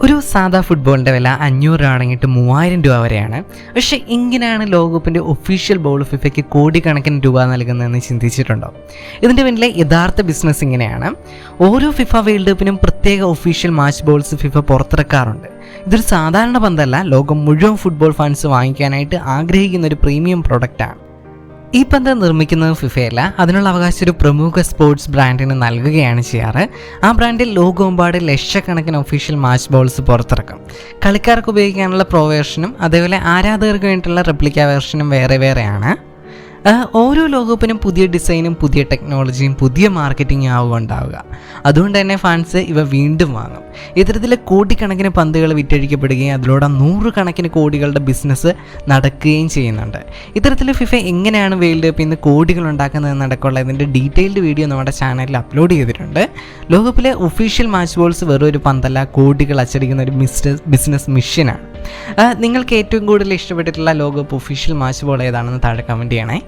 ഒരു സാധാ ഫുട്ബോളിൻ്റെ വില 500 രൂപ അടങ്ങിയിട്ട് 3000 രൂപ വരെയാണ്. പക്ഷേ എങ്ങനെയാണ് ലോകകപ്പിൻ്റെ ഒഫീഷ്യൽ ബോൾ ഫിഫയ്ക്ക് കോടിക്കണക്കിന് രൂപ നൽകുന്നതെന്ന് ചിന്തിച്ചിട്ടുണ്ടോ? ഇതിൻ്റെ പിന്നിലെ യഥാർത്ഥ ബിസിനസ് ഇങ്ങനെയാണ്. ഓരോ ഫിഫ വേൾഡ് കപ്പിനും പ്രത്യേക ഒഫീഷ്യൽ മാച്ച് ബോൾസ് ഫിഫ പുറത്തിറക്കാറുണ്ട്. ഇതൊരു സാധാരണ പന്തല്ല, ലോകം മുഴുവൻ ഫുട്ബോൾ ഫാൻസ് വാങ്ങിക്കാനായിട്ട് ആഗ്രഹിക്കുന്ന ഒരു പ്രീമിയം പ്രൊഡക്റ്റാണ്. ഈ പന്ത് നിർമ്മിക്കുന്നത് ഫിഫയല്ല, അതിനുള്ള അവകാശം ഒരു പ്രമുഖ സ്പോർട്സ് ബ്രാൻഡിന് നൽകുകയാണ് ചെയ്യാറ്. ആ ബ്രാൻഡിൽ ലോകമെമ്പാട് ലക്ഷക്കണക്കിന് ഒഫീഷ്യൽ മാച്ച് ബോൾസ് പുറത്തിറക്കും. കളിക്കാർക്ക് ഉപയോഗിക്കാനുള്ള പ്രോ വേർഷനും അതേപോലെ ആരാധകർക്ക് വേണ്ടിയിട്ടുള്ള റെപ്ലിക്ക വേർഷനും വേറെ വേറെയാണ്. ഓരോ ലോകകപ്പിനും പുതിയ ഡിസൈനും പുതിയ ടെക്നോളജിയും പുതിയ മാർക്കറ്റിംഗ് ആവും ഉണ്ടാവുക. അതുകൊണ്ട് തന്നെ ഫാൻസ് ഇവ വീണ്ടും വാങ്ങും. ഇത്തരത്തിൽ കോടിക്കണക്കിന് പന്തുകൾ വിറ്റഴിക്കപ്പെടുകയും അതിലൂടെ 100 കണക്കിന് കോടികളുടെ ബിസിനസ് നടക്കുകയും ചെയ്യുന്നുണ്ട്. ഇത്തരത്തിൽ ഫിഫ എങ്ങനെയാണ് വേൾഡ് കപ്പിൽ നിന്ന് കോടികൾ ഉണ്ടാക്കുന്നതെന്നടക്കമുള്ള ഇതിൻ്റെ ഡീറ്റെയിൽഡ് വീഡിയോ നമ്മുടെ ചാനലിൽ അപ്ലോഡ് ചെയ്തിട്ടുണ്ട്. ലോകകപ്പിലെ ഒഫീഷ്യൽ മാച്ച് ബോൾസ് വെറും ഒരു പന്തല്ല, കോടികൾ അച്ചടിക്കുന്ന ഒരു ബിസിനസ് മിഷനാണ്. നിങ്ങൾക്ക് ഏറ്റവും കൂടുതൽ ഇഷ്ടപ്പെട്ടിട്ടുള്ള ലോകകപ്പ് ഒഫീഷ്യൽ മാച്ച് ബോൾ ഏതാണെന്ന് താഴെ കമൻറ്റ് ചെയ്യണേ.